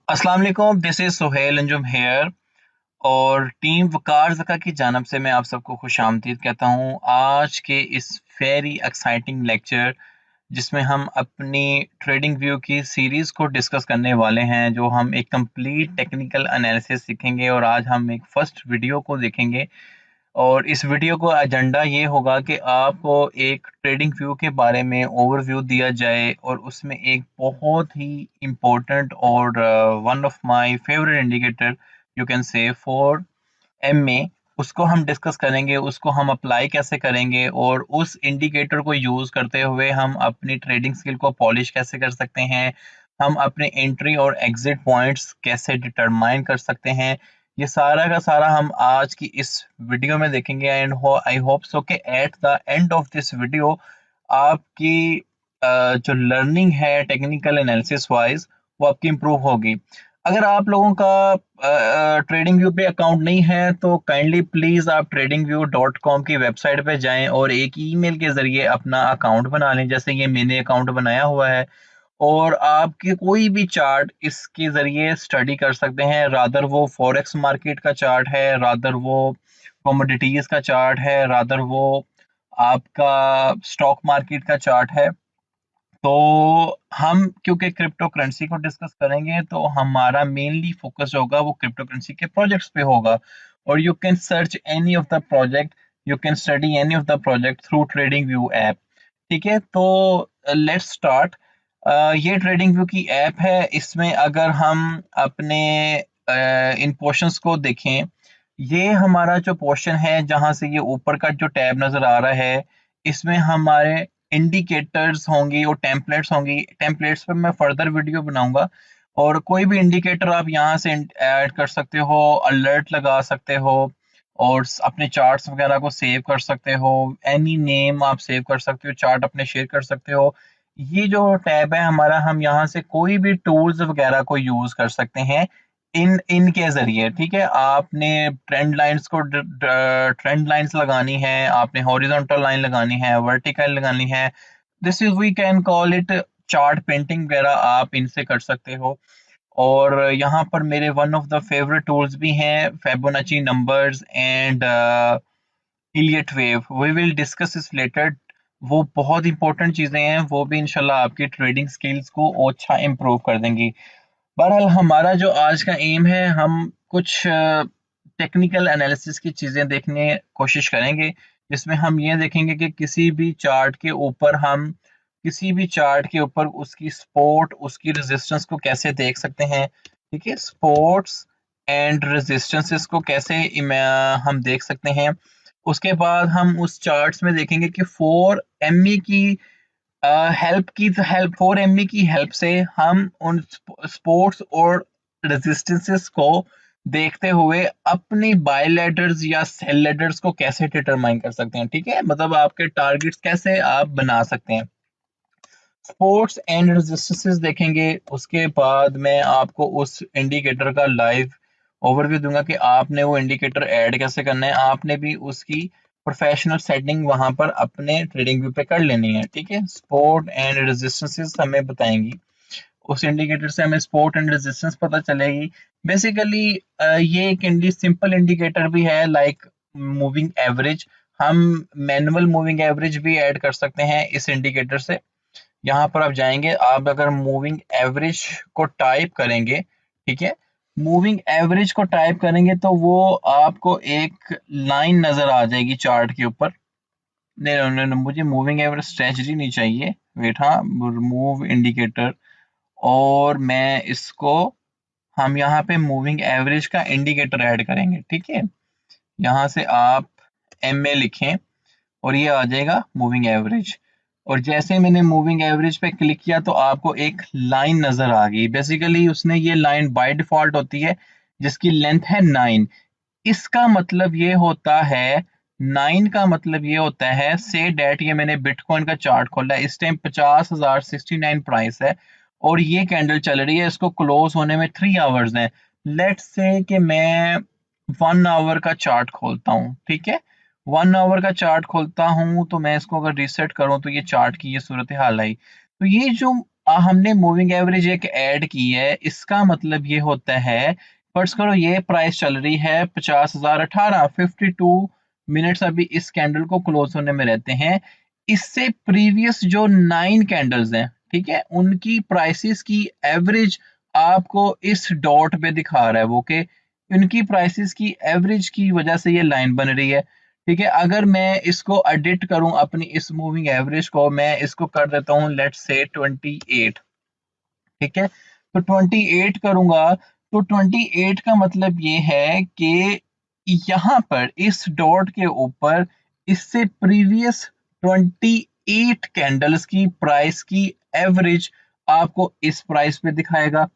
अस्सलाम वालेकुम, this is Suhail Anjum here और टीम वकार ज़का की जानब से मैं आप सबको खुशामदीद कहता हूँ। आज के इस वेरी एक्साइटिंग लेक्चर जिसमें हम अपनी ट्रेडिंग व्यू की सीरीज़ को डिस्कस करने वाले हैं, जो हम एक कंप्लीट टेक्निकल एनालिसिस सीखेंगे और आज हम एक फर्स्ट वीडियो को देखेंगे। और इस वीडियो को एजेंडा ये होगा कि आपको एक ट्रेडिंग व्यू के बारे में ओवरव्यू दिया जाए और उसमें एक बहुत ही इम्पोर्टेंट और one of my favourite indicator you can say for MA उसको हम डिस्कस करेंगे, उसको हम अप्लाई कैसे करेंगे और उस इंडिकेटर को यूज़ करते हुए हम अपनी ट्रेडिंग स्किल को पॉलिश कैसे कर सकते हैं, हम अपने एंट्री और एग्जिट पॉइंट्स कैसे डिटरमाइन कर सकते हैं। ये सारा का सारा हम आज की इस वीडियो में देखेंगे एंड आई होप सो कि at the end of this video आपकी जो लर्निंग है टेक्निकल एनालिसिस वाइज वो आपकी इम्प्रूव होगी। अगर आप लोगों का ट्रेडिंग व्यू पे अकाउंट नहीं है तो काइंडली प्लीज़ आप tradingview.com की वेबसाइट पे जाएं और एक ईमेल के ज़रिए अपना अकाउंट बना लें, जैसे ये मैंने अकाउंट बनाया हुआ है। और आपके कोई भी चार्ट इसके ज़रिए स्टडी कर सकते हैं, रादर वो फॉरेक्स मार्केट का चार्ट है, रादर वो कमोडिटीज़ का चार्ट है, रादर वो आपका स्टॉक मार्केट का चार्ट है। तो हम क्योंकि क्रिप्टो करेंसी को डिस्कस करेंगे तो हमारा मेनली फोकस होगा वो क्रिप्टो करेंसी के प्रोजेक्ट्स पे होगा। और you can search any of the project, you can study any of the project through trading view app. ठीक है, तो लेट्स स्टार्ट। ये ट्रेडिंग व्यू की ऐप है। इसमें अगर हम अपने इन पोर्शंस को देखें, ये हमारा जो पोर्शन है जहां से ये ऊपर का जो टैब नजर आ रहा है, इसमें हमारे इंडिकेटर्स होंगी और टेम्पलेट्स होंगी। टेम्पलेट्स पे मैं फर्दर वीडियो बनाऊंगा और कोई भी इंडिकेटर आप यहाँ से ऐड कर सकते हो, अलर्ट लगा सकते हो और अपने चार्ट्स वगैरह को सेव कर सकते हो। एनी नेम आप सेव कर सकते हो, चार्ट अपने शेयर कर सकते हो। ये जो टैब है हमारा, हम यहाँ से कोई भी टूल्स वगैरह को यूज कर सकते हैं इनके जरिए। ठीक है, आपने ट्रेंड लाइंस को ट्रेंड लाइंस लगानी है, आपने हॉरिजॉन्टल लाइन लगानी है, वर्टिकल लगानी है, this is we can call it chart painting वगैरह आप इनसे कर सकते हो। और यहाँ पर मेरे one of the favourite tools भी हैं, Fibonacci numbers and Elliott wave. We will discuss this later. वो बहुत इंपॉर्टेंट चीजें हैं, वो भी इंशाल्लाह आपकी ट्रेडिंग स्किल्स को अच्छा इम्प्रूव कर देंगी। बहरहाल हमारा जो आज का एम है, हम कुछ टेक्निकल एनालिसिस की चीज़ें देखने कोशिश करेंगे, जिसमें हम ये देखेंगे कि किसी भी चार्ट के ऊपर हम किसी भी चार्ट के ऊपर उसकी सपोर्ट, उसकी रेजिस्टेंस को कैसे देख सकते हैं। ठीक है, सपोर्ट्स एंड रेजिस्टेंसेस को कैसे हम देख सकते हैं। उसके बाद हम उस चार्ट्स में देखेंगे कि 4 MA की हेल्प 4 MA की हेल्प से हम उन स्पोर्ट्स और रेजिस्टेंसेस को देखते हुए अपनी बाय लेडर्स या सेल लेडर्स को कैसे डिटरमाइन कर सकते हैं। ठीक है, मतलब आपके टारगेट्स कैसे आप बना सकते हैं। स्पोर्ट्स एंड रेजिस्टेंसेस देखेंगे, उसके बाद मैं आपको उस इंडिकेटर का लाइव ओवरव्यू दूंगा कि आपने वो इंडिकेटर ऐड कैसे करना है। आपने भी उसकी प्रोफेशनल सेटिंग वहां पर अपने ट्रेडिंग व्यू पे कर लेनी है। ठीक है, स्पोर्ट एंड रेजिस्टेंसेस हमें बताएंगी, उस इंडिकेटर से हमें सपोर्ट एंड रेजिस्टेंस पता चलेगी। बेसिकली ये एक सिंपल इंडिकेटर भी है, लाइक मूविंग एवरेज। हम मैनुअल मूविंग एवरेज भी ऐड कर सकते हैं इस इंडिकेटर से। यहाँ पर आप जाएंगे, आप अगर मूविंग एवरेज को टाइप करेंगे, ठीक है, मूविंग एवरेज को टाइप करेंगे तो वो आपको एक लाइन नजर आ जाएगी चार्ट के ऊपर। नहीं नहीं नहीं, मुझे मूविंग एवरेज स्ट्रेटजी नहीं चाहिए। वेट, हाँ, मूव इंडिकेटर। और मैं इसको, हम यहाँ पे मूविंग एवरेज का इंडिकेटर ऐड करेंगे। ठीक है, यहाँ से आप MA लिखें और ये आ जाएगा मूविंग एवरेज। और जैसे ही मैंने मूविंग एवरेज पे क्लिक किया तो आपको एक लाइन नजर आ गई। बेसिकली उसने ये लाइन बाय डिफॉल्ट होती है जिसकी लेंथ है 9। इसका मतलब ये होता है, 9 का मतलब ये होता है, से डेट, ये मैंने बिटकॉइन का चार्ट खोला है, इस टाइम 50,069 प्राइस है और ये कैंडल चल रही है, इसको क्लोज होने में 3 आवर्स हैं। लेट्स से कि मैं 1 आवर का चार्ट खोलता हूँ। ठीक है, 1 आवर का चार्ट खोलता हूँ तो मैं इसको अगर रीसेट करूँ तो ये चार्ट की ये सूरत हाल आई। तो ये जो हमने मूविंग एवरेज एक ऐड की है, इसका मतलब ये होता है, फर्ज करो ये प्राइस चल रही है 50,018, 52 मिनट्स अभी इस कैंडल को क्लोज होने में रहते हैं। इससे प्रीवियस जो 9 कैंडल्स हैं, ठीक है, उनकी प्राइसेस की एवरेज आपको इस डॉट पे दिखा रहा है वो, कि उनकी प्राइसेस की एवरेज की वजह से ये लाइन बन रही है। ठीक है, अगर मैं इसको एडिट करूं अपनी इस मूविंग एवरेज को, मैं इसको कर देता हूं लेट्स से 28। ठीक है, तो 28 करूंगा, तो 28 का मतलब ये है कि यहां पर इस डॉट के ऊपर इससे प्रीवियस 28 कैंडल्स की प्राइस की एवरेज आपको इस प्राइस पे दिखाएगा।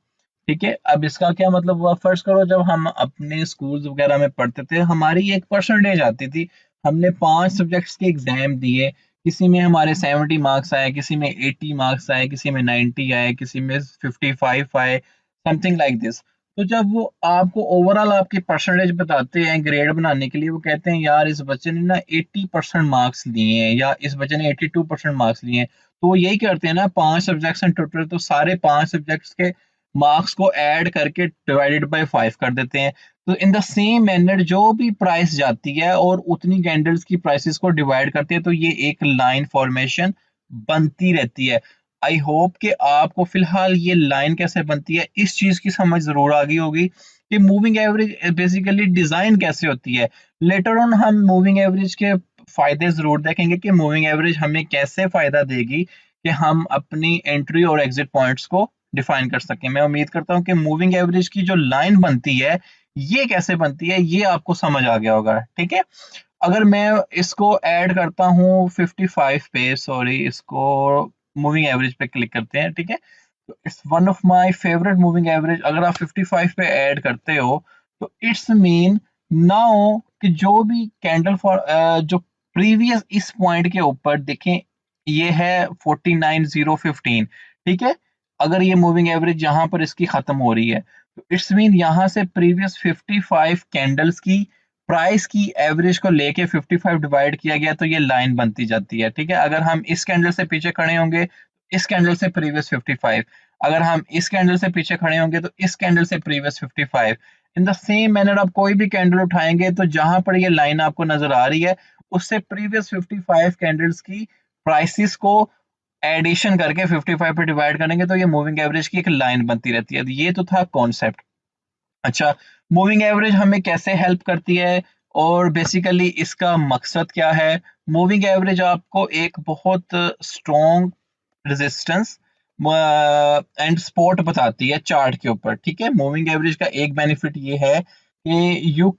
ठीक है, अब इसका क्या मतलब हुआ, फर्ज करो जब हम अपने स्कूल्स वगैरह में पढ़ते थे, हमारी एक परसेंटेज आती थी, हमने 5 सब्जेक्ट्स के एग्जाम दिए, किसी में हमारे 70 मार्क्स आए, किसी में 80 मार्क्स आए, किसी में 90 आए, किसी में 55 आए, समथिंग लाइक दिस। तो जब वो आपको ओवरऑल आपकी परसेंटेज बताते हैं ग्रेड बनाने के लिए, वो कहते हैं यार इस बच्चे ने ना 80% मार्क्स लिए हैं, या इस बच्चे ने 82% मार्क्स लिए हैं। तो वो यही करते हैं ना, 5 सब्जेक्ट्स हैं टोटल, तो सारे 5 सब्जेक्ट्स के मार्क्स को ऐड करके डिवाइडेड बाय 5 कर देते हैं। तो इन द सेम मैनर जो भी प्राइस जाती है और उतनी कैंडल्स की प्राइसेस को डिवाइड करते हैं, तो ये एक लाइन फॉर्मेशन बनती रहती है। आई होप कि आपको फिलहाल ये लाइन कैसे बनती है इस चीज की समझ जरूर आ गई होगी कि मूविंग एवरेज बेसिकली डिजाइन कैसे होती है। लेटर ऑन हम मूविंग एवरेज के फायदे जरूर देखेंगे कि मूविंग एवरेज हमें कैसे फायदा देगी कि हम अपनी एंट्री और एग्जिट पॉइंट्स को डिफाइन कर सकें। मैं उम्मीद करता हूं कि मूविंग एवरेज की जो लाइन बनती है ये कैसे बनती है ये आपको समझ आ गया होगा। ठीक है, अगर मैं इसको ऐड करता हूँ 55 पे, सॉरी इसको मूविंग एवरेज पे क्लिक करते हैं। ठीक है, तो it's one of my favourite moving average. अगर आप 55 पे ऐड करते हो तो इट्स मीन नाउ कि जो भी कैंडल फॉर जो प्रीवियस इस पॉइंट के ऊपर देखें, ये है 49015। ठीक है, अगर ये मूविंग एवरेज यहाँ पर इसकी खत्म हो रही है, तो इट्स मीन यहाँ से प्रीवियस 55 कैंडल्स की प्राइस की एवरेज को लेके 55 डिवाइड किया गया, तो ये लाइन बनती जाती है। ठीक है, अगर हम इस कैंडल से पीछे खड़े होंगे, इस कैंडल से प्रीवियस 55, अगर हम इस कैंडल से पीछे खड़े होंगे तो इस कैंडल से previous 55। In the same manner आप कोई भी कैंडल उठाएंगे तो जहां पर ये लाइन आपको नजर आ रही है, उससे प्रीवियस 55 कैंडल्स की प्राइसेस को एडिशन करके 55 पे डिवाइड करेंगे, तो ये मूविंग एवरेज की एक लाइन बनती रहती है। ये तो था कॉन्सेप्ट। अच्छा, मूविंग एवरेज हमें कैसे हेल्प करती है और बेसिकली इसका मकसद क्या है। मूविंग एवरेज आपको एक बहुत स्ट्रॉन्ग रेजिस्टेंस एंड सपोर्ट बताती है चार्ट के ऊपर। ठीक है, मूविंग एवरेज का एक बेनिफिट ये है कि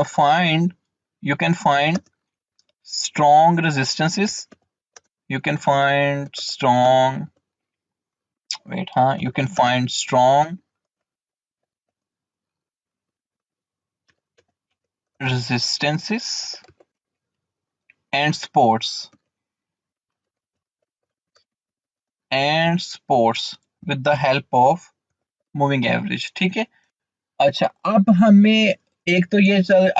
find you can find strong resistances, you can find strong wait huh you can find strong resistances and supports with the help of moving average। ठीक है, अच्छा अब हमें एक तो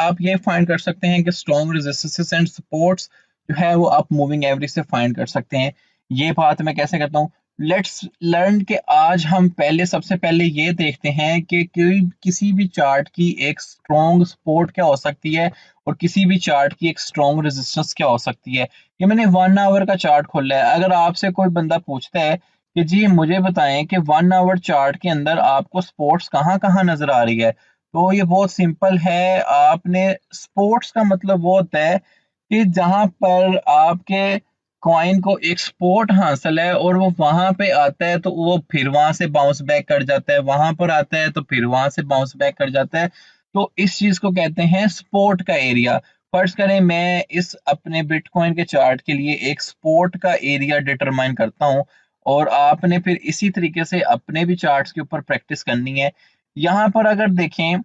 आप ये फाइंड कर सकते हैं कि स्ट्रॉन्ग रेजिस्टेंसेस एंड सपोर्ट्स जो है वो आप मूविंग एवरेज से फाइंड कर सकते हैं। ये बात मैं कैसे करता हूँ, लेट्स लर्न कि आज हम सबसे पहले ये देखते हैं कि कोई किसी भी चार्ट की एक स्ट्रॉन्ग सपोर्ट क्या हो सकती है और किसी भी चार्ट की एक स्ट्रॉन्ग रेजिस्टेंस क्या हो सकती है। ये मैंने 1 आवर का चार्ट खोला है। अगर आपसे कोई बंदा पूछता है कि जी मुझे बताएं कि 1 आवर चार्ट के अंदर आपको स्पोर्ट्स कहाँ कहाँ नजर आ रही है, तो ये बहुत सिंपल है। आपने स्पोर्ट्स का मतलब वो होता है कि जहां पर आपके कॉइन को एक सपोर्ट हासिल है और वो वहां पे आता है तो वो फिर वहां से बाउंस बैक कर जाता है, वहां पर आता है तो फिर वहां से बाउंस बैक कर जाता है। तो इस चीज को कहते हैं सपोर्ट का एरिया। फर्ज करें मैं इस अपने बिटकॉइन के चार्ट के लिए एक सपोर्ट का एरिया डिटरमाइन करता हूं, और आपने फिर इसी तरीके से अपने भी चार्ट्स के ऊपर प्रैक्टिस करनी है। यहाँ पर अगर देखें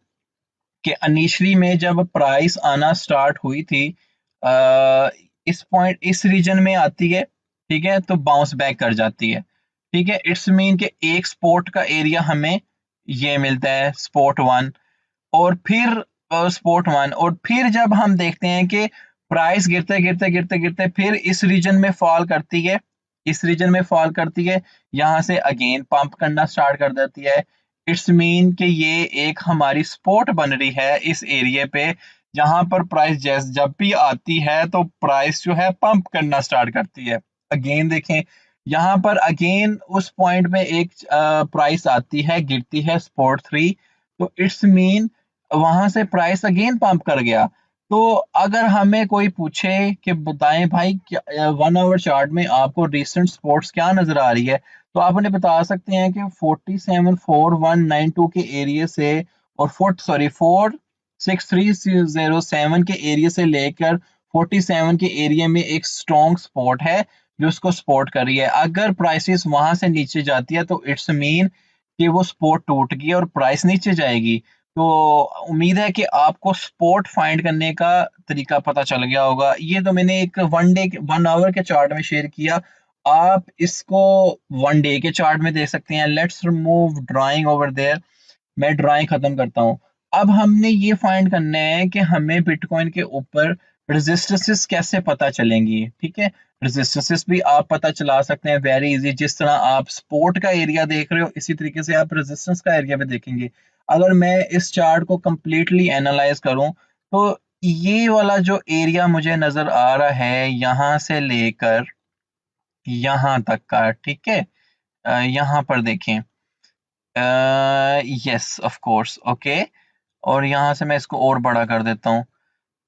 कि इनिशियली में जब प्राइस आना स्टार्ट हुई थी, इस पॉइंट इस रीजन में आती है, ठीक है, तो बाउंस बैक कर जाती है। ठीक है, इट्स मीन कि एक स्पोर्ट का एरिया हमें ये मिलता है स्पोर्ट 1, और फिर स्पोर्ट 1, और फिर जब हम देखते हैं कि प्राइस गिरते गिरते गिरते गिरते फिर इस रीजन में फॉल करती है, इस रीजन में फॉल करती है, यहाँ से अगेन पंप करना स्टार्ट कर देती है। इट्स मीन कि ये एक हमारी सपोर्ट बन रही है इस एरिया पे, जहां पर प्राइस जब भी आती है तो प्राइस जो है पंप करना स्टार्ट करती है। अगेन देखें, यहाँ पर अगेन उस पॉइंट में एक प्राइस आती है, गिरती है सपोर्ट 3, तो इट्स मीन वहां से प्राइस अगेन पंप कर गया। तो अगर हमें कोई पूछे कि बताएं भाई 1 आवर चार्ट में आपको रिसेंट सपोर्ट्स क्या नजर आ रही है, तो आप उन्हें बता सकते हैं कि 474192 के एरिया से और 46307 के एरिया से लेकर 47 के एरिया में एक स्ट्रॉन्ग सपोर्ट है जो उसको सपोर्ट कर रही है। अगर प्राइसेस वहां से नीचे जाती है तो इट्स मीन कि वो सपोर्ट टूट गई और प्राइस नीचे जाएगी। तो उम्मीद है कि आपको सपोर्ट फाइंड करने का तरीका पता चल गया होगा। ये तो मैंने एक 1 आवर के चार्ट में शेयर किया, आप इसको 1 डे के चार्ट में देख सकते हैं। Let's remove drawing over there, मैं ड्राइंग खत्म करता हूँ। अब हमने ये फाइंड करना है कि हमें बिटकॉइन के ऊपर रेजिस्टेंसेस कैसे पता चलेंगी। ठीक है, रेजिस्टेंसेस भी आप पता चला सकते हैं वेरी इजी। जिस तरह आप सपोर्ट का एरिया देख रहे हो, इसी तरीके से आप रेजिस्टेंस का एरिया भी देखेंगे। अगर मैं इस चार्ट को कंप्लीटली एनालाइज करूं तो ये वाला जो एरिया मुझे नजर आ रहा है यहां से लेकर यहां तक का, ठीक है, यहां पर देखें, यस ऑफ कोर्स, ओके, और यहाँ से मैं इसको और बड़ा कर देता हूँ।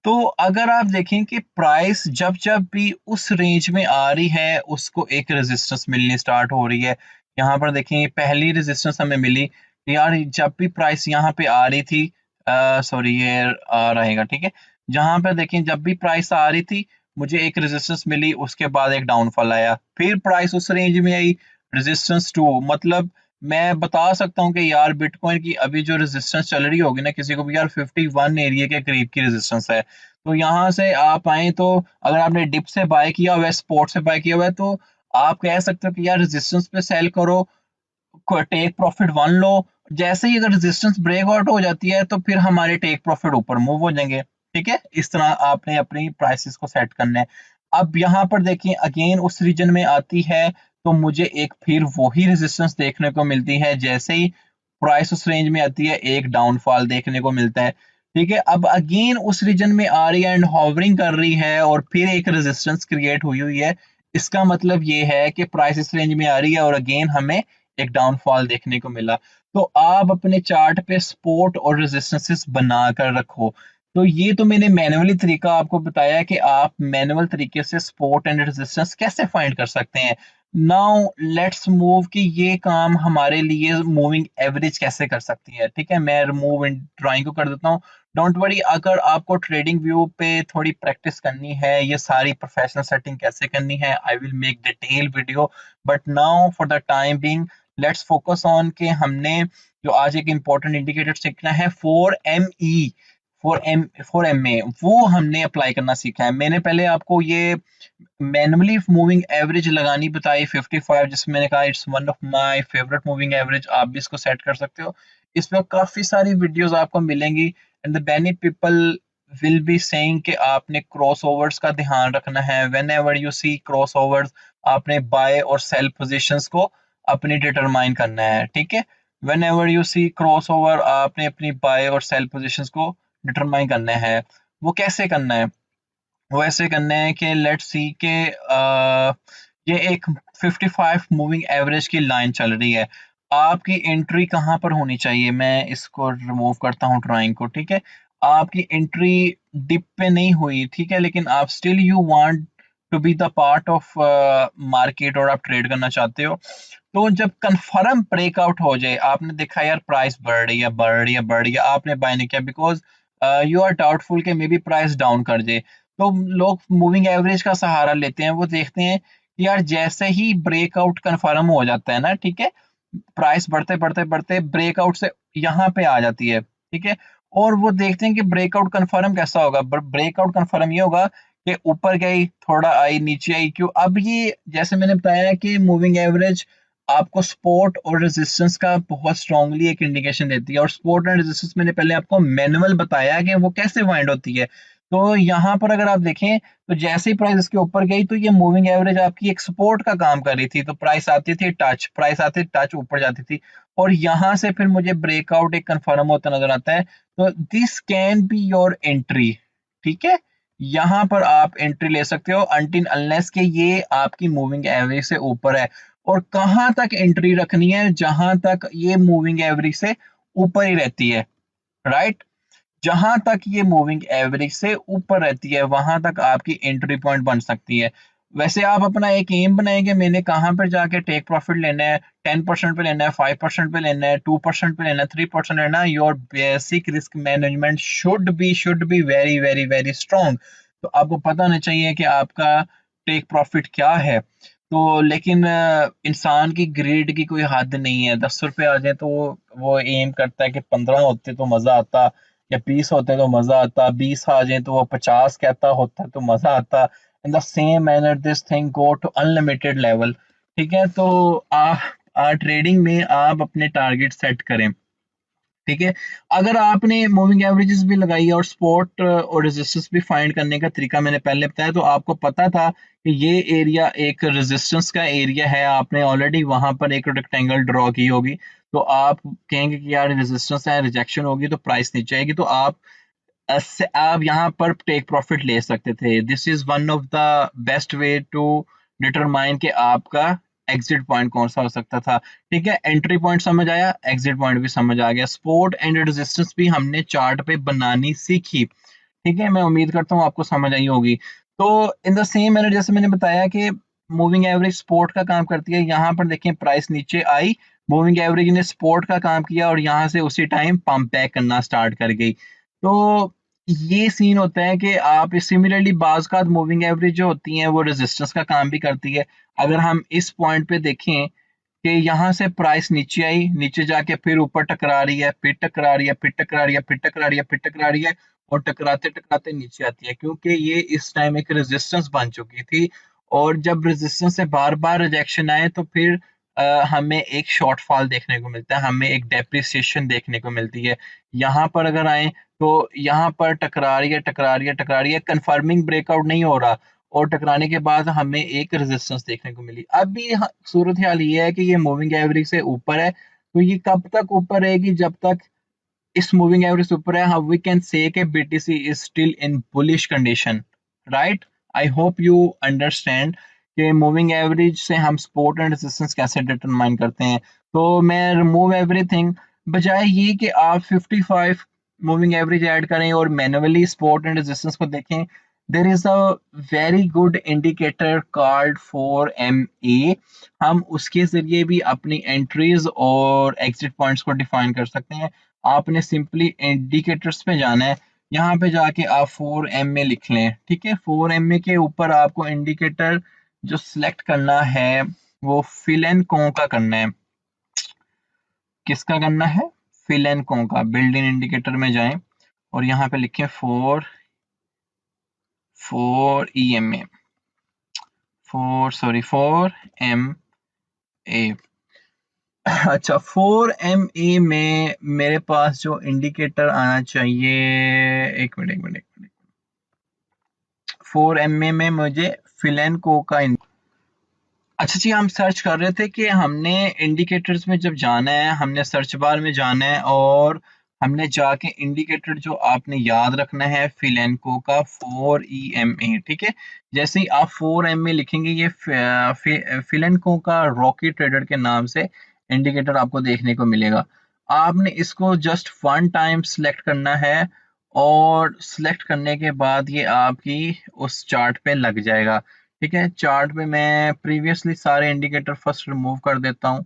तो अगर आप देखें कि प्राइस जब जब भी उस रेंज में आ रही है उसको एक रेजिस्टेंस मिलनी स्टार्ट हो रही है। यहाँ पर देखें, ये पहली रेजिस्टेंस हमें मिली यार जब भी प्राइस यहाँ पे आ रही थी, सॉरी ये आ रहेगा, ठीक है, जहाँ पे देखें जब भी प्राइस आ रही थी मुझे एक रेजिस्टेंस मिली, उसके बाद एक डाउनफॉल आया, फिर प्राइस उस रेंज में आई, रेजिस्टेंस 2, मतलब मैं बता सकता हूँ कि यार बिटकॉइन की अभी जो रेजिस्टेंस चल रही होगी ना, किसी को भी यार 51 एरिया के करीब की रेजिस्टेंस है। तो यहाँ से आप आए तो अगर आपने डिप से बाय किया हुआ है, स्पॉट से बाय किया हुआ है, तो आप कह सकते हो कि यार रेजिस्टेंस पे सेल करो, टेक प्रॉफिट 1 लो। जैसे ही अगर रेजिस्टेंस ब्रेक आउट हो जाती है तो फिर हमारे टेक प्रॉफिट ऊपर मूव हो जाएंगे। ठीक है, इस तरह आपने अपनी प्राइसेस को सेट करना है। अब यहाँ पर देखिए अगेन उस रीजन में आती है तो मुझे एक फिर वही रेजिस्टेंस देखने को मिलती है, जैसे ही प्राइस उस रेंज में आती है एक डाउनफॉल देखने को मिलता है। ठीक है, अब अगेन उस रीजन में आ रही है एंड हॉवरिंग कर रही है और फिर एक रेजिस्टेंस क्रिएट हुई हुई है। इसका मतलब ये है कि प्राइस इस रेंज में आ रही है और अगेन हमें एक डाउनफॉल देखने को मिला। तो आप अपने चार्ट पे सपोर्ट और रेजिस्टेंसेस बना कर रखो। तो ये तो मैंने मैनुअली तरीका आपको बताया कि आप मैनुअल तरीके से सपोर्ट एंड रेजिस्टेंस कैसे फाइंड कर सकते हैं। नाउ लेट्स मूव कि ये काम हमारे लिए मूविंग एवरेज कैसे कर सकती है। ठीक है, मैं रिमूव इन ड्राइंग को कर देता हूँ। डोंट वरी, अगर आपको ट्रेडिंग व्यू पे थोड़ी प्रैक्टिस करनी है, ये सारी प्रोफेशनल सेटिंग कैसे करनी है, I will make detail video, but now for the time being let's focus on कि हमने जो आज एक इंपॉर्टेंट इंडिकेटर सीखना है 4ME, 4MA, वो हमने अप्लाई करना सीखा है। मैंने पहले आपको ये मैनुअली मूविंग एवरेज लगानी बताई 55, जिसमें मैंने कहा it's one of my favourite moving average, आप भी इसको सेट कर सकते हो। इस पर काफी सारी वीडियोस आपको मिलेंगी and the many people will be saying कि आपने क्रॉसओवर्स का ध्यान रखना है। Whenever you see crossovers आपने बाय और सेल पोजीशंस को अपनी डिटरमाइन करना है। ठीक है, whenever you see crossover आपने अपनी बाय और सेल पोजीशंस को डिटरमाइन करना है। वो कैसे करना है? वो ऐसे करना है कि लेट्स सी के ये एक 55 मूविंग एवरेज की लाइन चल रही है, आपकी एंट्री कहाँ पर होनी चाहिए? मैं इसको रिमूव करता हूँ ड्राइंग को। ठीक है, आपकी एंट्री डिप पे नहीं हुई, ठीक है, लेकिन आप still you want to be the part of market और आप ट्रेड करना चाहते हो। तो जब कंफर्म ब्रेकआउट हो जाए, आपने देखा यार प्राइस बढ़ रही है बढ़ रही है बढ़ रही है, आपने बाय नहीं किया बिकॉज यू आर डाउटफुल कि मे बी प्राइस डाउन कर जाए। तो लोग मूविंग एवरेज का सहारा लेते हैं, वो देखते हैं कि यार जैसे ही ब्रेकआउट कंफर्म हो जाता है ना, ठीक है, प्राइस बढ़ते बढ़ते बढ़ते ब्रेकआउट से यहाँ पे आ जाती है। ठीक है, और वो देखते हैं कि ब्रेकआउट कंफर्म कैसा होगा। ब्रेकआउट कंफर्म ये होगा कि ऊपर गई, थोड़ा आई, नीचे आई, क्यों? अब ये जैसे मैंने बताया कि मूविंग एवरेज आपको सपोर्ट और रेजिस्टेंस का बहुत स्ट्रांगली एक इंडिकेशन देती है, और सपोर्ट एंड रेजिस्टेंस मैंने पहले आपको मैनुअल बताया कि वो कैसे फाइंड होती है। तो यहाँ पर अगर आप देखें तो जैसे ही प्राइस इसके ऊपर गई तो ये मूविंग एवरेज आपकी एक सपोर्ट का काम कर रही थी, तो प्राइस आती थी टच, प्राइस आती टच ऊपर जाती थी, और यहाँ से फिर मुझे ब्रेकआउट एक कंफर्म होता नजर आता है। तो this can be your entry, ठीक है, यहाँ पर आप एंट्री ले सकते हो अनटिल अनलेस के ये आपकी मूविंग एवरेज से ऊपर है। और कहाँ तक एंट्री रखनी है? जहां तक ये मूविंग एवरेज से ऊपर ही रहती है, राइट। जहां तक ये मूविंग एवरेज से ऊपर रहती है वहां तक आपकी एंट्री पॉइंट बन सकती है। वैसे आप अपना एक एम बनाएंगे, मैंने कहां पर जाके टेक प्रॉफिट लेना है, 10% पे लेना है, 5% पे लेना है, 2% पे लेना है, 3% लेना है। Your basic risk management should be very very very strong. तो आपको पता होना चाहिए कि आपका टेक प्रॉफिट क्या है। तो लेकिन इंसान की ग्रीड की कोई हद नहीं है, 10 रुपए आ जाए तो वो एम करता है कि 15 होते तो मजा आता, या 20 होते तो मजा आता, 20 आ जाए तो वो 50 कहता होता तो मजा आता। In the same manner this thing go to unlimited level. ठीक है, तो ट्रेडिंग में आप अपने टारगेट सेट करें, ठीक है। अगर आपने मूविंग एवरेजेस भी लगाई है और स्पॉट और रेजिस्टेंस भी फाइंड करने का तरीका मैंने पहले बताया, तो आपको पता था कि ये एरिया एक रेजिस्टेंस का एरिया है, आपने ऑलरेडी वहां पर एक रेक्टेंगल ड्रॉ की होगी, तो आप कहेंगे कि यार रेजिस्टेंस है, रिजेक्शन होगी तो प्राइस नीचे आएगी, तो आप यहाँ पर टेक प्रॉफिट ले सकते थे। This is one of the best way to determine कि आपका एग्जिट पॉइंट कौन सा हो सकता था। ठीक है, एंट्री पॉइंट समझ आया, एग्जिट पॉइंट भी समझ आ गया, सपोर्ट एंड रेजिस्टेंस भी हमने चार्ट पे बनानी सीखी। ठीक है, मैं उम्मीद करता हूँ आपको समझ आई होगी। तो इन द सेम मैनर जैसे मैंने बताया कि मूविंग एवरेज सपोर्ट का काम करती है, यहाँ पर देखें प्राइस नीचे आई, मूविंग एवरेज ने सपोर्ट का काम किया और यहाँ से उसी टाइम पंप बैक करना स्टार्ट कर गई। तो ये सीन होता है कि आप सिमिलरली बाज का मूविंग एवरेज जो होती है वो रेजिस्टेंस का काम भी करती है। अगर हम इस पॉइंट पे देखें कि यहाँ से प्राइस नीचे आई, नीचे जाके फिर ऊपर टकरा रही है, फिर टकरा रही है, फिर टकरा रही है, फिर टकरा रही है, फिर टकरा रही है, और टकराते टकराते नीचे आती है, क्योंकि ये इस टाइम एक रेजिस्टेंस बन चुकी थी। और जब रेजिस्टेंस से बार बार रिजेक्शन आए तो फिर हमें एक शॉर्टफॉल देखने को मिलता है, हमें एक डेप्रिसिएशन देखने को मिलती है। यहाँ पर अगर आए तो यहाँ पर टकरा रही है, टकरा रही है, टकरा रही है, कंफर्मिंग ब्रेकआउट नहीं हो रहा, और टकराने के बाद हमें एक रेजिस्टेंस देखने को मिली। अब भी सूरत हाल ये है कि ये मूविंग एवरेज से ऊपर है, तो ये कब तक ऊपर रहेगी? जब तक इस मूविंग एवरेज से ऊपर है, how we can say कि BTC is still in bullish condition, right? I hope you understand कि मूविंग एवरेज से हम सपोर्ट एंड रेजिस्टेंस कैसे डिटरमाइन करते हैं। तो मैं रिमूव एवरीथिंग, बजाय ये कि आप 55 मूविंग एवरेज ऐड करें और मैन्युअली सपोर्ट एंड रेजिस्टेंस को देखें, there is a very good indicator called 4MA। हम उसके जरिए भी अपनी एंट्रीज और एग्जिट पॉइंट्स को डिफाइन कर सकते हैं। आपने सिंपली इंडिकेटर्स पे जाना है, यहाँ पे जाके आप 4MA लिख लें, ठीक है। 4MA के ऊपर आपको इंडिकेटर जो सिलेक्ट करना है वो फिल एंड को का करना है। किसका करना है? फिल एंड को का। बिल्ड इन इंडिकेटर में जाएं और यहाँ पे लिखें 4EMA, 4MA। अच्छा, 4MA में मेरे पास जो इंडिकेटर आना चाहिए, एक मिनट एक मिनट एक मिनट, 4MA में मुझे फिलेंको का अच्छा जी, हम सर्च कर रहे थे कि हमने इंडिकेटर्स में जब जाना है, हमने सर्च बार में जाना है और हमने जाके इंडिकेटर जो आपने याद रखना है फिलेंको का 4EMA, ठीक है। जैसे ही आप 4MA लिखेंगे, ये फिलेंको का रॉकी ट्रेडर के नाम से इंडिकेटर आपको देखने को मिलेगा। आपने इसको जस्ट वन टाइम सिलेक्ट करना है और सिलेक्ट करने के बाद ये आपकी उस चार्ट पे लग जाएगा। ठीक है, चार्ट पे मैं प्रीवियसली सारे इंडिकेटर फर्स्ट रिमूव कर देता हूँ।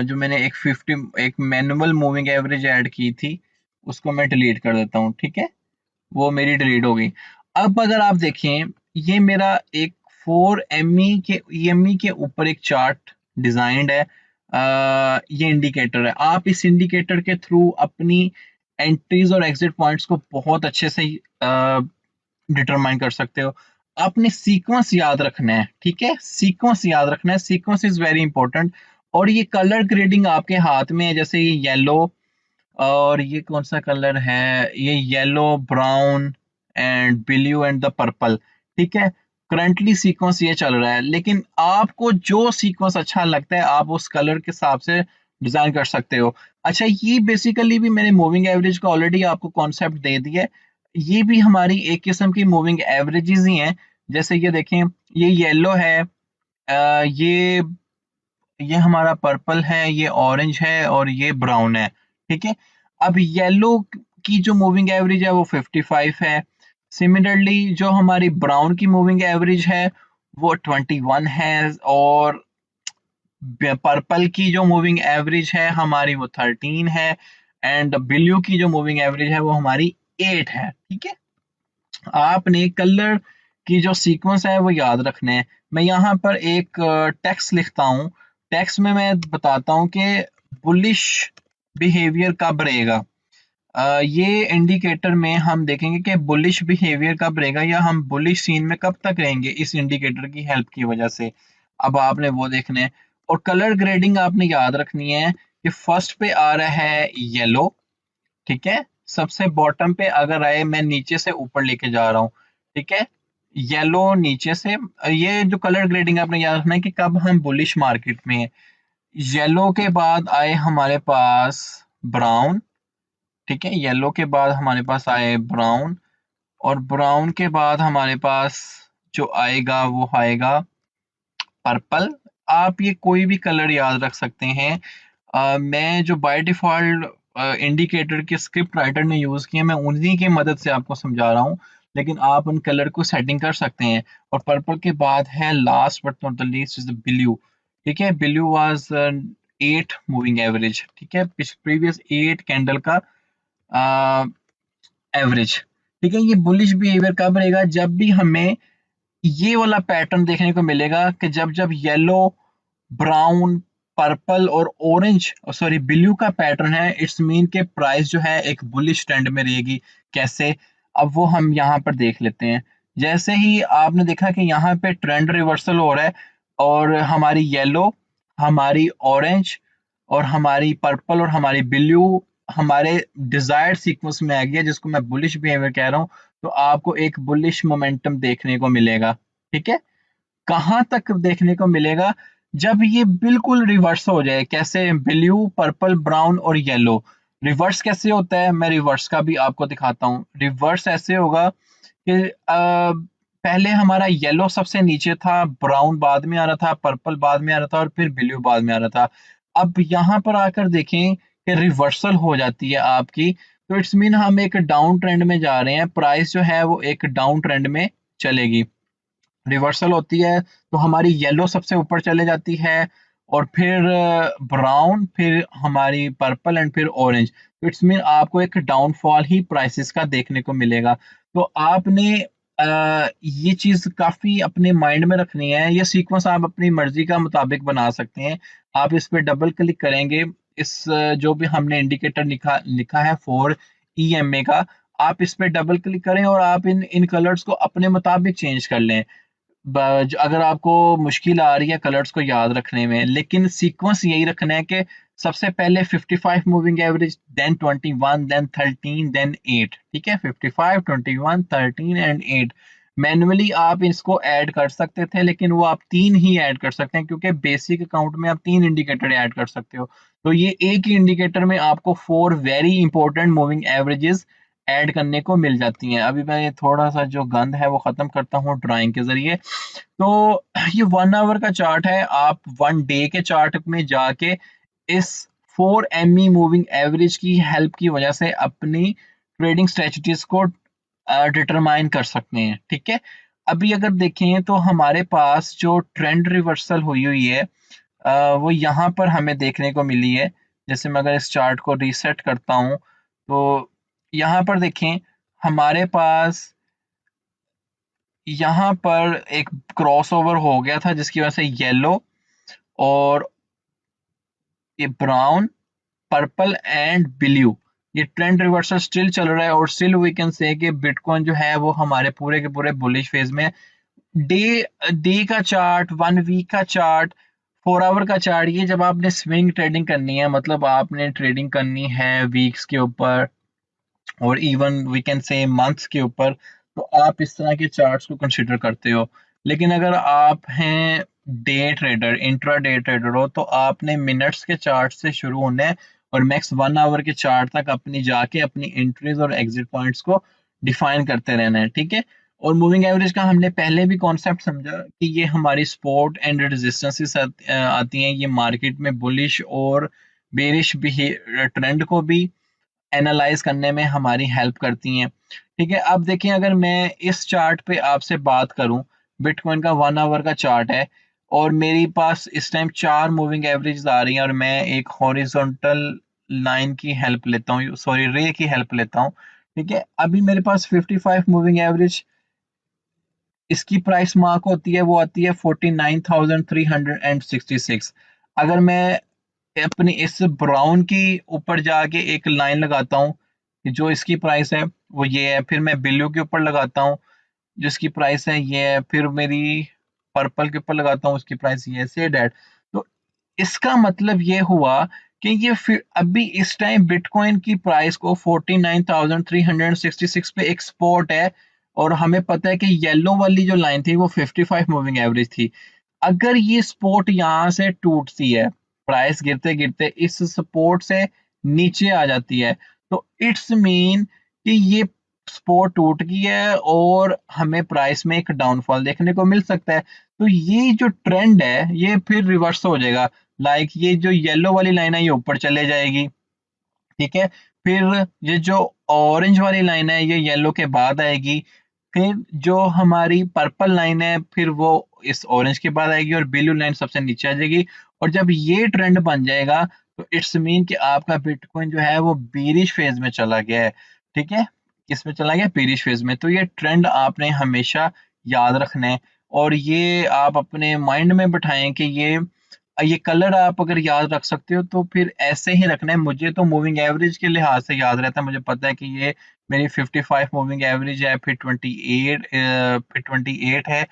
जो मैंने एक मैनुअल मूविंग एवरेज ऐड की थी उसको मैं डिलीट कर देता हूँ, ठीक है, वो मेरी डिलीट हो गई। अब अगर आप देखें, ये मेरा एक 4ME के ऊपर एक चार्ट डिजाइंड है। ये इंडिकेटर है, आप इस इंडिकेटर के थ्रू अपनी एंट्रीज और एग्जिट पॉइंट्स को बहुत अच्छे से डिटरमाइन कर सकते हो। आपने सीक्वेंस याद रखना है, ठीक है, सीक्वेंस याद रखना है, सीक्वेंस इज वेरी इंपॉर्टेंट। और ये कलर ग्रेडिंग आपके हाथ में है, जैसे ये येलो, और ये कौन सा कलर है, ये yellow brown and blue and the purple. ठीक है, करंटली सीक्वेंस ये चल रहा है, लेकिन आपको जो सीक्वेंस अच्छा लगता है आप उस कलर के हिसाब से डिजाइन कर सकते हो। अच्छा, ये बेसिकली भी मैंने मूविंग एवरेज का ऑलरेडी आपको कॉन्सेप्ट दे दिया है। ये भी हमारी एक किस्म की मूविंग एवरेजेस ही हैं। जैसे ये देखें, ये येलो है, ये हमारा पर्पल है, ये ऑरेंज है और ये ब्राउन है। ठीक है, अब येलो की जो मूविंग एवरेज है वो 55 है। सिमिलरली जो हमारी ब्राउन की मूविंग एवरेज है वो 21 है, और पर्पल की जो मूविंग एवरेज है हमारी वो 13 है, एंड ब्लू की जो मूविंग एवरेज है वो हमारी 8 है। ठीक है, आपने कलर की जो सीक्वेंस है वो याद रखने हैं। मैं यहाँ पर एक टेक्स्ट लिखता हूँ। टेक्स्ट में मैं बताता हूँ कि बुलिश बिहेवियर कब रहेगा। ये इंडिकेटर में हम देखेंगे कि बुलिश बिहेवियर कब रहेगा या हम बुलिश सीन में कब तक रहेंगे इस इंडिकेटर की हेल्प की वजह से। अब आपने वो देखना है, और कलर ग्रेडिंग आपने याद रखनी है कि फर्स्ट पे आ रहा है येलो। ठीक है, सबसे बॉटम पे अगर आए, मैं नीचे से ऊपर लेके जा रहा हूँ। ठीक है, येलो नीचे से, ये जो कलर ग्रेडिंग आपने याद रखना है कि कब हम बुलिश मार्केट में है। येलो के बाद आए हमारे पास ब्राउन। ठीक है, येलो के बाद हमारे पास आए ब्राउन, और ब्राउन के बाद हमारे पास जो आएगा वो आएगा पर्पल। आप ये कोई भी कलर याद रख सकते हैं। मैं जो बाय डिफॉल्ट इंडिकेटर के स्क्रिप्ट राइटर ने यूज किए, मैं उन्हीं की मदद से आपको समझा रहा हूँ, लेकिन आप उन कलर को सेटिंग कर सकते हैं। और पर्पल के बाद है last but not the least is the blue. ठीक है, ब्लू वाज 8 मूविंग एवरेज। ठीक है, प्रीवियस 8 कैंडल का एवरेज। ठीक है, ये बुलिश बिहेवियर कब रहेगा, जब भी हमें ये वाला पैटर्न देखने को मिलेगा कि जब जब येलो, ब्राउन, पर्पल और ऑरेंज, सॉरी ब्लू का पैटर्न है, इट्स मीन के प्राइस जो है एक बुलिश ट्रेंड में रहेगी। कैसे, अब वो हम यहाँ पर देख लेते हैं। जैसे ही आपने देखा कि यहाँ पे ट्रेंड रिवर्सल हो रहा है, और हमारी येलो, हमारी ऑरेंज और हमारी पर्पल और हमारी ब्लू हमारे डिजायर्ड सीक्वेंस में आ गया, जिसको मैं बुलिश बिहेवियर कह रहा हूँ, तो आपको एक बुलिश मोमेंटम देखने को मिलेगा। ठीक है, कहाँ तक देखने को मिलेगा, जब ये बिल्कुल रिवर्स हो जाए। कैसे, ब्लू, पर्पल, ब्राउन और येलो। रिवर्स कैसे होता है, मैं रिवर्स का भी आपको दिखाता हूँ। रिवर्स ऐसे होगा कि पहले हमारा येलो सबसे नीचे था, ब्राउन बाद में आ रहा था, पर्पल बाद में आ रहा था और फिर ब्लू बाद में आ रहा था। अब यहाँ पर आकर देखें कि रिवर्सल हो जाती है आपकी, तो इट्स मीन हम एक डाउन ट्रेंड में जा रहे हैं, प्राइस जो है वो एक डाउन ट्रेंड में चलेगी। रिवर्सल होती है तो हमारी येलो सबसे ऊपर चले जाती है, और फिर ब्राउन, फिर हमारी पर्पल एंड फिर ऑरेंज। तो इट्स मीन आपको एक डाउनफॉल ही प्राइसेस का देखने को मिलेगा। तो आपने ये चीज काफी अपने माइंड में रखनी है। ये सीक्वेंस आप अपनी मर्जी का मुताबिक बना सकते हैं। आप इस पे डबल क्लिक करेंगे, इस जो भी हमने इंडिकेटर लिखा लिखा है फॉर ईएमए का, आप इस पे डबल क्लिक करें और आप इन इन कलर्स को अपने मुताबिक चेंज कर लें। अगर आपको मुश्किल आ रही है कलर्स को याद रखने में, लेकिन सीक्वेंस यही रखना है कि सबसे पहले 55 moving average, then 21, then 13, then 8। ठीक है, 55, 21, 13 एंड 8। मैन्युअली आप इसको ऐड कर सकते थे, लेकिन वो आप 3 ही ऐड कर सकते हैं, क्योंकि बेसिक अकाउंट में आप 3 इंडिकेटर ऐड कर सकते हो। तो ये एक ही इंडिकेटर में आपको 4 very important moving averages add करने को मिल जाती हैं। अभी मैं ये थोड़ा सा जो गंद है वो खत्म करता हूँ ड्राइंग के जरिए। तो ये 1 आवर का चार्ट है। आप 1 डे के चार्ट में जाके इस 4 ME मूविंग एवरेज की हेल्प की वजह से अपनी ट्रेडिंग स्ट्रेटजीज को डिटरमाइन कर सकते हैं। ठीक है, अभी अगर देखें तो हमारे पास जो ट्रेंड रिवर्सल हुई हुई है, वो यहाँ पर हमें देखने को मिली है। जैसे मैं अगर इस चार्ट को रीसेट करता हूँ, तो यहाँ पर देखें, हमारे पास यहाँ पर एक क्रॉसओवर हो गया था, जिसकी वजह से येलो और ये ब्राउन, पर्पल एंड ब्लू, ये ट्रेंड रिवर्सल स्टिल चल रहा है, और स्टिल वी कैन से कि बिटकॉइन जो है वो हमारे पूरे के पूरे बुलिश फेज में। डे डे का चार्ट, 1 वीक का चार्ट, 4 आवर का चार्ट, ये जब आपने स्विंग ट्रेडिंग करनी है, मतलब आपने ट्रेडिंग करनी है वीक्स के ऊपर और even we can say months के ऊपर, तो आप इस तरह के चार्ट्स को कंसिडर करते हो। लेकिन अगर आप हैं day trader, intra day trader हो, तो आपने मिनट्स के चार्ट से शुरू होना है और मैक्स 1 आवर के चार्ट तक अपनी जाके अपनी एंट्रीज और एग्जिट पॉइंट्स को डिफाइन करते रहना है, ठीक है। और मूविंग एवरेज का हमने पहले भी कॉन्सेप्ट समझा कि ये हमारी सपोर्ट एंड रेजिस्टेंसेस आती हैं, ये मार्केट में बुलिश और बेरिश ट्रेंड को भी एनालाइज करने में हमारी हेल्प करती हैं, ठीक है। अब देखिए, अगर मैं इस चार्ट पे आपसे बात करूं, बिटकॉइन का 1 आवर का चार्ट है और मेरे पास इस टाइम 4 मूविंग एवरेज आ रही हैं और मैं एक हॉरिजॉन्टल लाइन की हेल्प लेता हूँ, सॉरी रे की हेल्प लेता हूँ, ठीक है। अभी मेरे पास 55 मूविंग एवरेज, इसकी प्राइस मार्क होती है, वो आती है 49,366। अगर मैं अपनी इस ब्राउन की ऊपर जाके एक लाइन लगाता हूँ कि जो इसकी प्राइस है वो ये है, फिर मैं ब्लू के ऊपर लगाता हूँ जिसकी प्राइस है ये है, फिर मेरी पर्पल के ऊपर लगाता हूँ उसकी प्राइस ये है, से डैट। तो इसका मतलब ये हुआ कि ये फिर अभी इस टाइम बिटकॉइन की प्राइस को 49,366 पे एक सपोर्ट है और हमें पता है कि येलो वाली जो लाइन थी वो 55 मूविंग एवरेज थी। अगर ये सपोर्ट यहाँ से टूटती है, प्राइस गिरते गिरते इस सपोर्ट से नीचे आ जाती है, तो इट्स मीन कि ये सपोर्ट टूट गई है और हमें प्राइस में एक डाउनफॉल देखने को मिल सकता है। तो ये जो ट्रेंड है ये फिर रिवर्स हो जाएगा, लाइक ये जो येलो वाली लाइन है ये ऊपर चले जाएगी, ठीक है। फिर ये जो ऑरेंज वाली लाइन है ये येलो के बाद आएगी, फिर जो हमारी पर्पल लाइन है फिर वो इस ऑरेंज के बाद आएगी और ब्लू लाइन सबसे नीचे आ जाएगी। और जब ये ट्रेंड बन जाएगा तो इट्स मीन कि आपका बिटकॉइन जो है वो बीरिश फेज में चला गया है, ठीक है। किस में चला गया? बीरिश फेज में। तो ये ट्रेंड आपने हमेशा याद रखना है और ये आप अपने माइंड में बिठाएं कि ये कलर आप अगर याद रख सकते हो तो फिर ऐसे ही रखना है। मुझे तो मूविंग एवरेज के लिहाज से याद रहता है, मुझे पता है कि ये मेरी 55 मूविंग एवरेज है, फिर 28 है,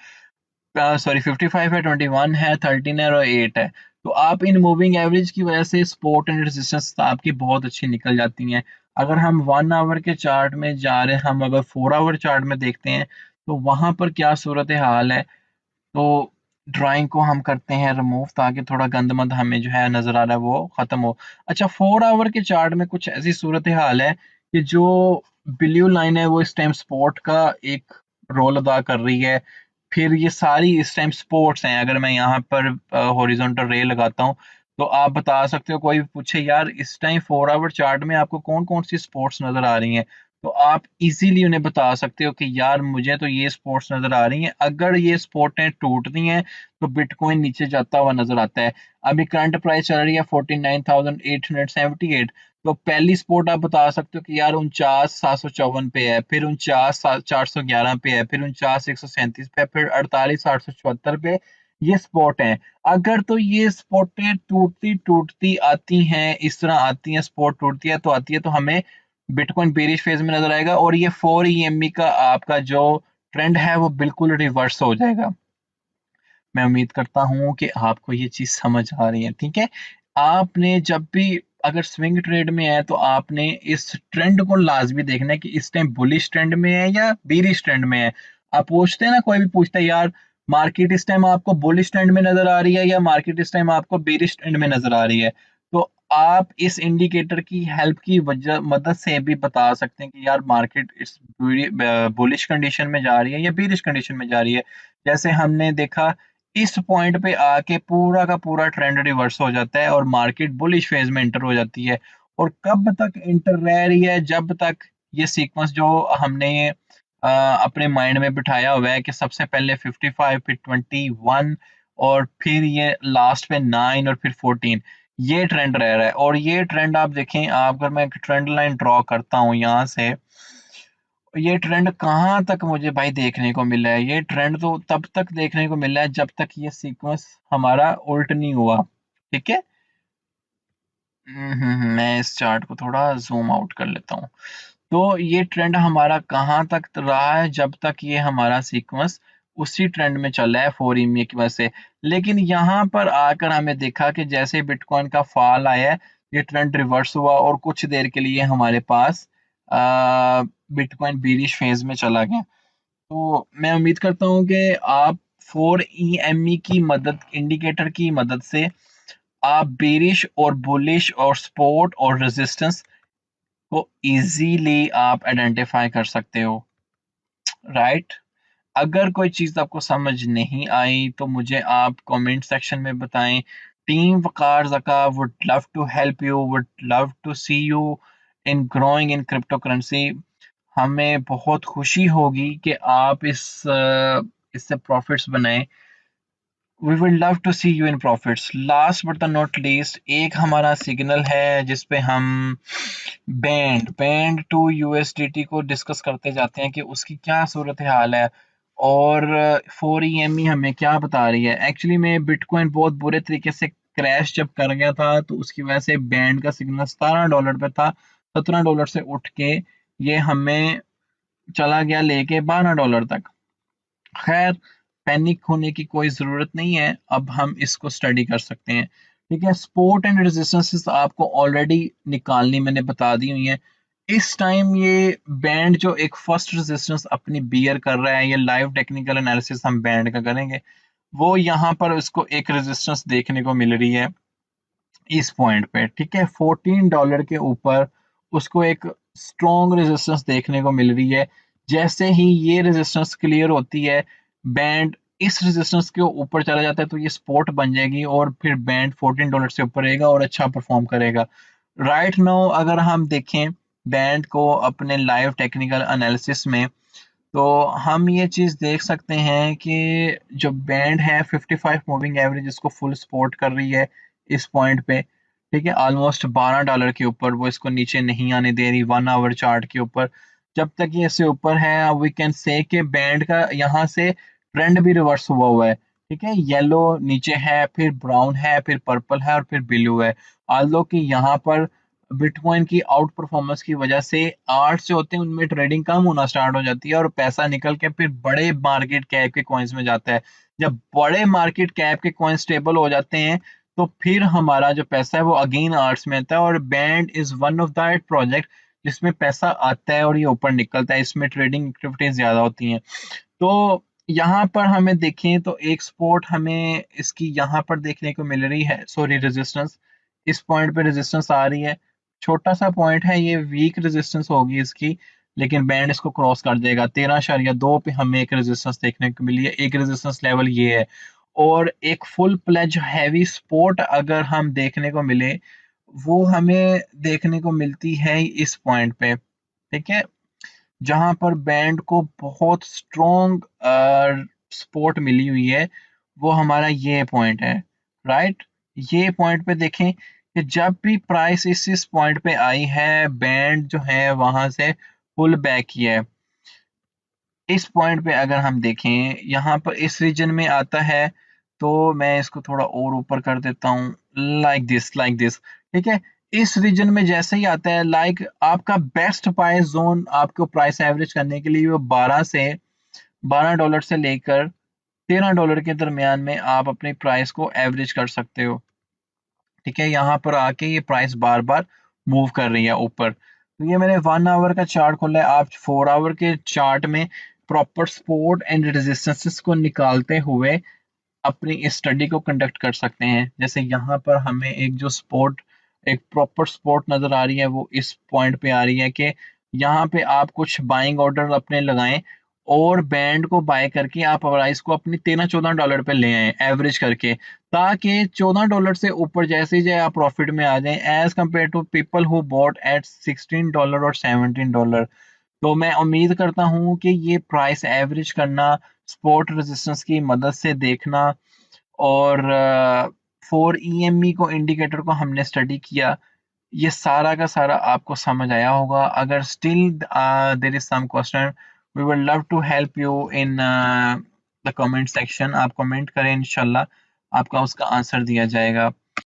सॉरी 55 है, 21 है, 13 है और 8 है। तो आप इन मूविंग एवरेज की वजह से सपोर्ट एंड रेजिस्टेंस आपकी बहुत अच्छी निकल जाती हैं। अगर हम 1 आवर के चार्ट में जा रहे हैं, हम अगर 4 आवर चार्ट में देखते हैं तो वहां पर क्या सूरत हाल है। तो ड्राइंग को हम करते हैं रिमूव ताकि थोड़ा गंदमंद हमें जो है नजर आ रहा है वो खत्म हो। अच्छा, 4 आवर के चार्ट में कुछ ऐसी सूरत हाल है कि जो ब्लू लाइन है वो इस टाइम स्पोर्ट का एक रोल अदा कर रही है। फिर ये सारी इस टाइम स्पोर्ट्स हैं। अगर मैं यहाँ पर हॉरिजॉन्टल रे लगाता हूँ तो आप बता सकते हो, कोई भी पूछे यार इस टाइम 4 आवर चार्ट में आपको कौन कौन सी स्पोर्ट्स नजर आ रही हैं, तो आप इजीली उन्हें बता सकते हो कि यार मुझे तो ये स्पोर्ट्स नजर आ रही हैं। अगर ये स्पोर्टें टूटती हैं तो बिटकॉइन नीचे जाता हुआ नजर आता है। अभी करंट प्राइस चल रही है 49,878। तो पहली स्पोर्ट आप बता सकते हो कि यार 49,754 पे है, फिर 49,411 पे है, फिर 49,137 पे है, फिर 48,874 पे। ये स्पॉट हैं। अगर तो ये स्पॉटें टूटती टूटती आती हैं, इस तरह आती हैं, स्पॉट टूटती है तो आती है, तो हमें बिटकॉइन बेरिश फेज में नजर आएगा और ये 4 EME का आपका जो ट्रेंड है वो बिल्कुल रिवर्स हो जाएगा। मैं उम्मीद करता हूँ कि आपको ये चीज समझ आ रही है, ठीक है। आपने जब भी अगर स्विंग ट्रेड में है तो आपने इस ट्रेंड को लाजमी देखना है कि इस टाइम बुलिश ट्रेंड में है या बेरिश ट्रेंड में है। आप पूछते हैं ना, कोई भी पूछता है यार मार्केट इस टाइम आपको बुलिश ट्रेंड में नजर आ रही है या मार्केट इस टाइम आपको बेरिश ट्रेंड में नजर आ रही है, तो आप इस इंडिकेटर की हेल्प की वजह मदद से भी बता सकते हैं कि यार मार्केट इस बुलिश कंडीशन में जा रही है या बेरिश कंडीशन में जा रही है। जैसे हमने देखा, इस पॉइंट पे आके पूरा का पूरा ट्रेंड रिवर्स हो जाता है और मार्केट बुलिश फेज में एंटर हो जाती है। और कब तक एंटर रह रही है? जब तक ये सीक्वेंस जो हमने अपने माइंड में बिठाया हुआ है कि सबसे पहले 55, फिर 21 और फिर ये लास्ट पे 9 और फिर 14, ये ट्रेंड रह रहा है। और ये ट्रेंड आप देखें, आप अगर मैं एक ट्रेंड लाइन ड्रॉ करता हूँ यहाँ से, ये ट्रेंड कहाँ तक मुझे भाई देखने को मिला है? ये ट्रेंड तो तब तक देखने को मिला है जब तक ये सीक्वेंस हमारा उल्ट नहीं हुआ, ठीक है। मैं इस चार्ट को थोड़ा जूम आउट कर लेता हूँ। तो ये ट्रेंड हमारा कहाँ तक रहा है? जब तक ये हमारा सीक्वेंस उसी ट्रेंड में चल रहा है 4 EMA की वजह से। लेकिन यहाँ पर आकर हमें देखा कि जैसे बिटकॉइन का फॉल आया है, ये ट्रेंड रिवर्स हुआ और कुछ देर के लिए हमारे पास बिटकॉइन बीरिश फेज में चला गया। तो मैं उम्मीद करता हूँ कि आप 4EME की मदद, इंडिकेटर की मदद से आप बेरिश और बुलिश और सपोर्ट और रेजिस्टेंस को इजीली आप आइडेंटिफाई कर सकते हो, राइट। अगर कोई चीज़ आपको समझ नहीं आई तो मुझे आप कमेंट सेक्शन में बताएं। Team Waqar Zaka would love to help you, would love to see you in growing in crypto currency. हमें बहुत खुशी होगी कि आप इससे प्रॉफिट्स बनाएं। We will love to see you in profits. Last but the not least, एक हमारा सिग्नल है जिसपे हम बैंड टू यूएसडीटी को डिस्कस करते जाते हैं कि उसकी क्या सूरत हाल है और 4EME हमें क्या बता रही है। एक्चुअली में बिटकॉइन बहुत बुरे तरीके से क्रैश जब कर गया था तो उसकी वजह से बैंड का सिग्नल $17 पे था। $17 से उठ के ये हमें चला गया लेके $12 तक। खैर, पैनिक होने की कोई ज़रूरत नहीं है, अब हम इसको स्टडी कर सकते हैं। ठीक है, सपोर्ट एंड रेजिस्टेंसेस आपको ऑलरेडी निकालनी मैंने बता दी हुई है। इस टाइम ये बैंड जो एक फर्स्ट रेजिस्टेंस अपनी बियर कर रहा है, ये लाइव टेक्निकल एनालिसिस हम बैंड का करेंगे, वो यहाँ पर उसको एक रेजिस्टेंस देखने को मिल रही है इस पॉइंट पे। ठीक है, $14 के ऊपर उसको एक स्ट्रॉन्ग रेजिस्टेंस देखने को मिल रही है। जैसे ही ये रेजिस्टेंस क्लियर होती है, बैंड इस रेजिस्टेंस के ऊपर चला जाता है तो ये सपोर्ट बन जाएगी और फिर बैंड $14 से ऊपर रहेगा और अच्छा परफॉर्म करेगा। राइट नाउ अगर हम देखें बैंड को अपने लाइव टेक्निकल एनालिसिस में, तो हम ये चीज़ देख सकते हैं कि जो बैंड है 55 मूविंग एवरेज इसको फुल सपोर्ट कर रही है इस पॉइंट पे। ठीक है, ऑलमोस्ट $12 के ऊपर वो इसको नीचे नहीं आने दे रही 1 आवर चार्ट के ऊपर। जब तक ये इससे ऊपर है वी कैन से कि बैंड का यहाँ से ट्रेंड भी रिवर्स हुआ हुआ है। ठीक है, येलो नीचे है, फिर ब्राउन है, फिर पर्पल है और फिर ब्लू है। आल्दो कि यहाँ पर बिटकॉइन की आउट परफॉर्मेंस की वजह से आर्ट्स जो होते हैं उनमें ट्रेडिंग कम होना स्टार्ट हो जाती है और पैसा निकल के फिर बड़े मार्केट कैप के कॉइन्स में जाता है। जब बड़े मार्केट कैप के कॉइन स्टेबल हो जाते हैं तो फिर हमारा जो पैसा है वो अगेन आर्ट्स में आता है और band is one of that project जिसमें पैसा आता है और ये ऊपर निकलता है। इसमें ट्रेडिंग एक्टिविटीज ज्यादा होती हैं। तो यहाँ पर हमें देखें तो एक सपोर्ट हमें इसकी यहाँ पर देखने को मिल रही है, सॉरी रेजिस्टेंस। इस पॉइंट पे रेजिस्टेंस आ रही है, छोटा सा पॉइंट है, ये वीक रेजिस्टेंस होगी इसकी, लेकिन बैंड इसको क्रॉस कर देगा। 13.2 पे हमें एक रेजिस्टेंस देखने को मिली है, एक रेजिस्टेंस लेवल ये है। और एक फुल प्लेज हैवी सपोर्ट अगर हम देखने को मिले वो हमें देखने को मिलती है इस पॉइंट पे। ठीक है, जहां पर बैंड को बहुत स्ट्रॉन्ग सपोर्ट मिली हुई है, वो हमारा ये पॉइंट है। राइट, ये पॉइंट पे देखें कि जब भी प्राइस इस पॉइंट पे आई है बैंड जो है वहां से पुल बैक किया है। इस पॉइंट पे अगर हम देखें यहाँ पर इस रीजन में आता है तो मैं इसको थोड़ा और ऊपर कर देता हूँ, लाइक दिस। ठीक है, इस रीजन में जैसे ही आता है लाइक आपका बेस्ट बाय जोन आपको प्राइस एवरेज करने के लिए वो $12 से लेकर $13 के दरमियान में आप अपनी प्राइस को एवरेज कर सकते हो। ठीक है, यहाँ पर आके ये प्राइस बार बार मूव कर रही है ऊपर। तो ये मैंने 1 आवर का चार्ट खोला है, आप 4 आवर के चार्ट में प्रॉपर सपोर्ट एंड रेजिस्टेंसेस को निकालते हुए अपनी इस स्टडी को कंडक्ट कर सकते हैं। जैसे यहाँ पर हमें एक जो सपोर्ट, एक प्रॉपर सपोर्ट नजर आ रही है वो इस पॉइंट पे आ रही है कि यहाँ पे आप कुछ बाइंग ऑर्डर अपने लगाएं और बैंड को बाय करके आप प्राइस को अपनी $13-14 पे ले आए एवरेज करके, ताकि $14 से ऊपर जैसे ही जाए आप प्रॉफिट में आ जाएं as compare to people who bought at $16 और $17। तो मैं उम्मीद करता हूँ कि ये प्राइस एवरेज करना, सपोर्ट रेजिस्टेंस की मदद से देखना और 4EME को इंडिकेटर को हमने स्टडी किया, ये सारा का सारा आपको समझ आया होगा। अगर still there is some question we would love to help you in the comment section. आप कमेंट करें, इंशाल्लाह आपका उसका आंसर दिया जाएगा।